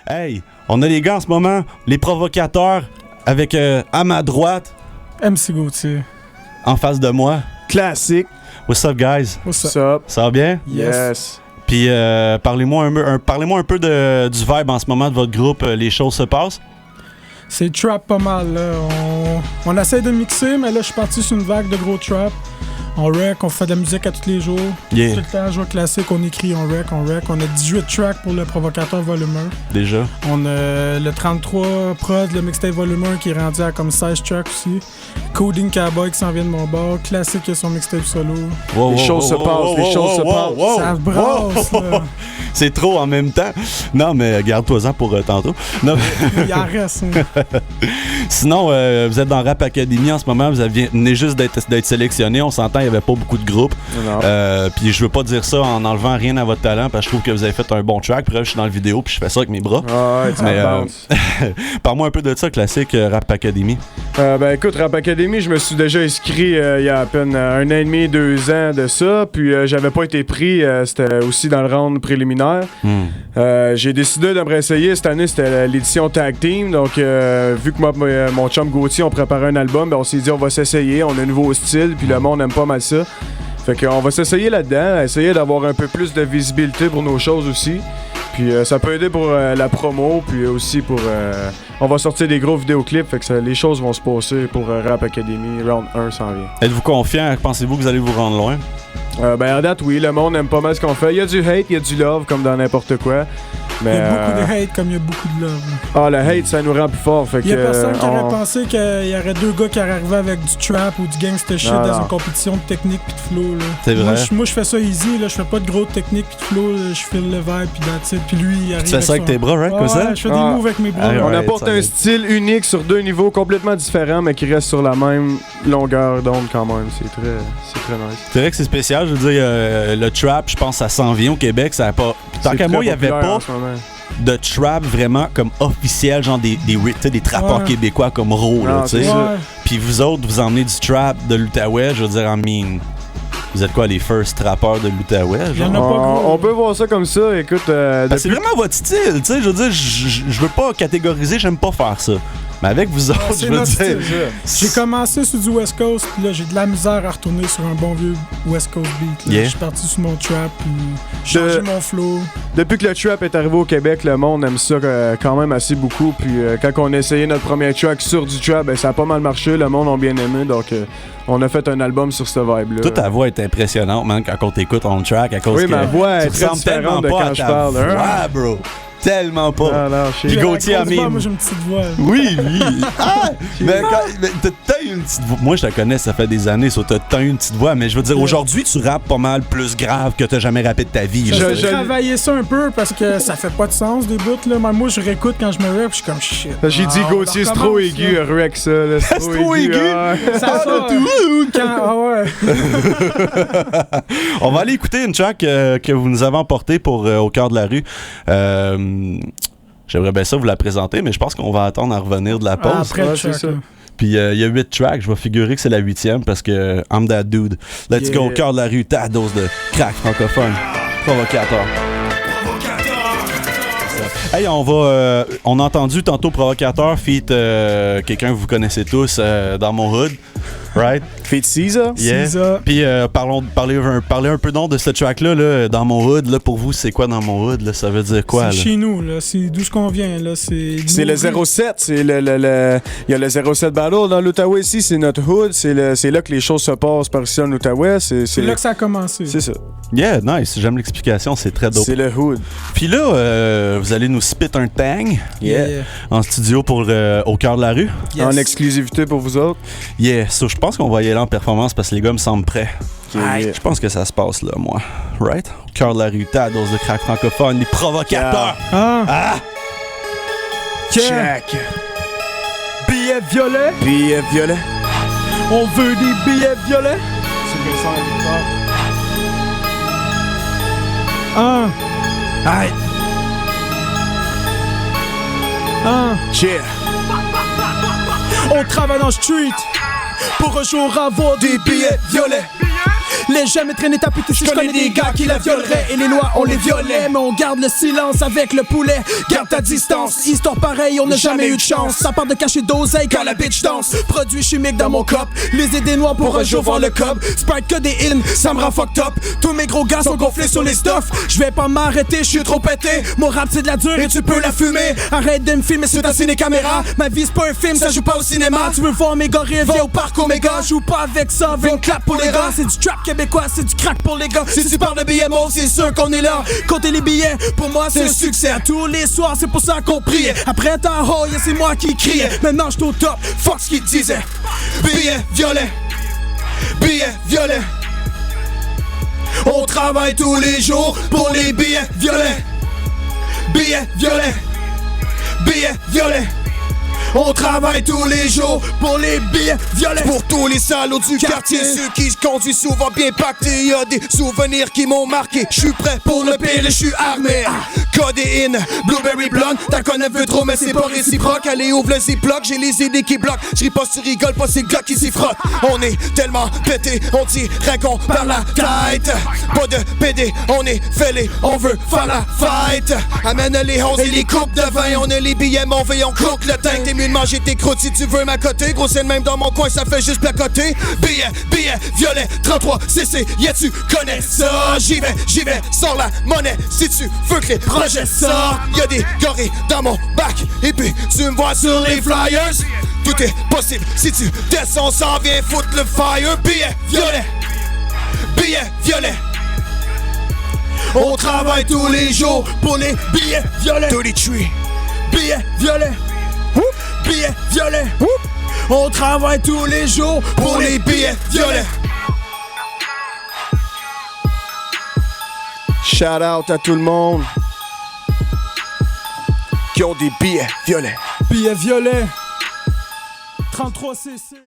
Hey, on a les gars en ce moment, les provocateurs, avec à ma droite, MC Gauthier. en face de moi. Classique. What's up, guys? What's up? Ça va bien? Yes. Puis parlez-moi un peu du vibe en ce moment de votre groupe, les choses se passent. C'est trap pas mal, là. On essaie de mixer, mais là, je suis parti sur une vague de gros trap. On rec, on fait de la musique à tous les jours. Yeah. Tout le temps, jouer classique, on écrit, on rec. On a 18 tracks pour le Provocateur Volume 1. Déjà. On a le 33 prod, le mixtape Volume 1 qui est rendu à comme 16 tracks aussi. Coding Cowboy qui s'en vient de mon bord. Classique qui a son mixtape solo. Les choses se passent, les choses se passent. Ça brasse, là. C'est trop en même temps. Non, mais garde-toi-en pour tantôt. Non, Il en reste. Hein. Sinon, vous êtes dans Rap Academy en ce moment. Vous venez juste d'être sélectionné. On s'entend, il n'y avait pas beaucoup de groupes. Puis je veux pas dire ça en enlevant rien à votre talent parce que je trouve que vous avez fait un bon track. Puis là, je suis dans le vidéo puis je fais ça avec mes bras. Ah ouais, tu bounce. Parle-moi un peu de ça, classique Rap Academy. Ben écoute, Rap Academy, je me suis déjà inscrit il y a à peine 1 an et demi, 2 ans de ça. Puis j'avais pas été pris. C'était aussi dans le round préliminaire. J'ai décidé de me réessayer. Cette année, c'était l'édition Tag Team. Donc, vu que moi mon chum Gauthier, on préparait un album, ben, on s'est dit on va s'essayer. On a un nouveau style. Puis le monde aime pas mal ça. Fait qu'on va s'essayer là-dedans, essayer d'avoir un peu plus de visibilité pour nos choses aussi. Puis ça peut aider pour la promo, puis aussi pour... on va sortir des gros vidéoclips, fait que les choses vont se passer pour Rap Academy. Round 1 s'en vient. Êtes-vous confiant? Pensez-vous que vous allez vous rendre loin? Ben à date, oui. Le monde aime pas mal ce qu'on fait. Il y a du hate, il y a du love, comme dans n'importe quoi. Mais, il y a beaucoup de hate comme il y a beaucoup de love. Ah, le hate, ça nous rend plus fort. Fait il y a personne qui aurait pensé qu'il y aurait 2 gars qui arrivaient avec du trap ou du gangster shit dans une compétition de technique pis de flow. Là. C'est vrai. Moi, je fais ça easy. Là. Je fais pas de gros technique pis de flow. Là. Je file le vibe pis that's it. Puis lui, il arrive. Tu fais ça avec tes bras, right? Comme ça? Je fais des moves avec mes bras. On apporte un style unique sur 2 niveaux complètement différents, mais qui reste sur la même longueur d'onde quand même. C'est très nice. C'est vrai que c'est spécial. Je veux dire, le trap, je pense, ça s'en vient au Québec. Ça a pas. Tant qu'à moi, il y avait pas de trap vraiment comme officiel, genre des trappeurs québécois comme Raw, tu sais. Puis vous autres, vous emmenez du trap de l'Outaouais, je veux dire, vous êtes quoi, les first trappeurs de l'Outaouais? On peut voir ça comme ça, écoute. C'est vraiment votre style, tu sais, je veux dire, je veux pas catégoriser, j'aime pas faire ça. Mais avec vous autres, je veux dire... J'ai commencé sur du West Coast, puis là, j'ai de la misère à retourner sur un bon vieux West Coast beat. Là. Je suis parti sur mon trap, puis j'ai changé mon flow. Depuis que le trap est arrivé au Québec, le monde aime ça quand même assez beaucoup. Puis quand on a essayé notre premier track sur du trap, ben, ça a pas mal marché, le monde a bien aimé, donc... on a fait un album sur ce vibe-là. Toute ta voix est impressionnante, man, quand on t'écoute on track. À cause oui, ma voix est très différente de quand je parle. Ah, bro! Tellement pas. Puis Gauthier a mis. Moi, j'ai une petite voix. Oui. Mais t'as une petite voix. Moi, je te connais, ça fait des années, t'as une petite voix. Mais je veux dire, aujourd'hui, tu rappes pas mal plus grave que t'as jamais rappé de ta vie. J'ai travaillé ça un peu parce que ça fait pas de sens des bouts. Là. Moi, je réécoute quand je me rap, je suis comme shit. J'ai dit Gauthier, c'est trop aigu, rec ça. C'est trop aigu. Ça sort tout. Ah ouais. On va aller écouter une track que vous nous avez emportée pour Au cœur de la rue. J'aimerais bien ça vous la présenter, mais je pense qu'on va attendre à revenir de la pause. Après le track, puis il y a 8 tracks, je vais figurer que c'est la 8e parce que I'm that dude. Let's go, Au cœur de la rue, ta dose de crack francophone. Provocateur. Hey, on a entendu tantôt Provocateur feat quelqu'un que vous connaissez tous dans mon hood. Right? Feat Caesar? Yeah. Puis parlez un peu donc de ce track-là, là, dans mon hood. Là, pour vous, c'est quoi dans mon hood? Là? Ça veut dire quoi? C'est chez nous, là. C'est d'où ce qu'on vient. Là. C'est le 07. Il y a le 07 Battle dans l'Outaouais ici. C'est notre hood. C'est là que les choses se passent par ici en Outaouais. C'est là que ça a commencé. C'est ça. Yeah, nice. J'aime l'explication. C'est très dope. C'est le hood. Puis là, vous allez nous spit un tang en studio pour Au cœur de la rue. Yes. En exclusivité pour vous autres. Yeah. So, je pense qu'on va y aller en performance parce que les gars me semblent prêts. Je pense que ça se passe là, moi. Right? Au cœur de la rue, ta dose de crack francophone, les provocateurs. Check. Billets violets. Billets violets. On veut des billets violets. C'est le sang. Aïe. Cheer. On travaille dans le street pour un jour avoir des billets violets. Les jamais traîner ta pute si je connais des gars qui la violeraient. Et les lois on les violait, mais on garde le silence avec le poulet. Garde ta distance, histoire pareille, on n'a jamais eu de chance. Ça part de cacher d'oseille quand la bitch danse. Produit chimique dans mon cop, les idées noires pour un jour voir le cob. Sprite que des in, ça me rend fucked up. Tous mes gros gars sont gonflés sur les stuff. Je vais pas m'arrêter, je suis trop pété. Mon rap c'est de la dure et tu peux la fumer. Arrête de me filmer sur ta ciné caméra. Ma vie c'est pas un film, ça joue pas au cinéma. Tu veux voir mes gorilles, viens au parc Omega. Joue pas avec ça, viens clap pour les gars. C'est du trap québécois, c'est du crack pour les gars. Si tu parles de BMO, c'est sûr qu'on est là. Comptez les billets, pour moi c'est un succès. À tous les soirs, c'est pour ça qu'on priait. Après ta oh, yeah, c'est moi qui criais. Maintenant j'suis au top, fuck ce qu'ils disaient. Billets violets, billets violets. On travaille tous les jours pour les billets violets. Billets violets, billets violets. On travaille tous les jours pour les billets violets. Pour tous les salauds du quartier, ceux qui se conduisent souvent bien pactés. Y'a des souvenirs qui m'ont marqué. J'suis prêt pour le pire et j'suis armé. Codéine, Blueberry Blonde. T'en connais peu trop mais c'est pas réciproque. Allez ouvre le ziploc, j'ai les idées qui bloquent. J'ris pas si tu rigoles pas, c'est le gars qui s'y frotte. On est tellement pété, on dirait qu'on par la tête. Pas de PD, on est fêlé, on veut faire la fête. Amène les 11 et les coupes de vin. On a les billets mauvais, on cook le tank. T'es mieux de manger tes croûtes si tu veux m'accoter. Gros c'est le même dans mon coin, ça fait juste placoter. Billets, violet, 33 CC, yeah tu connais ça. J'y vais, sors la monnaie si tu veux que les projets sortent. Y'a des gorilles dans mon bac et puis tu me vois sur les flyers. Tout est possible si tu descends, s'en vient foutre le fire. Billets violets. On travaille tous les jours pour les billets violets. 33 billets violets. Billets violets. On travaille tous les jours pour les billets violets. Shout out à tout le monde qui ont des billets violets. Billets violets. 33 CC.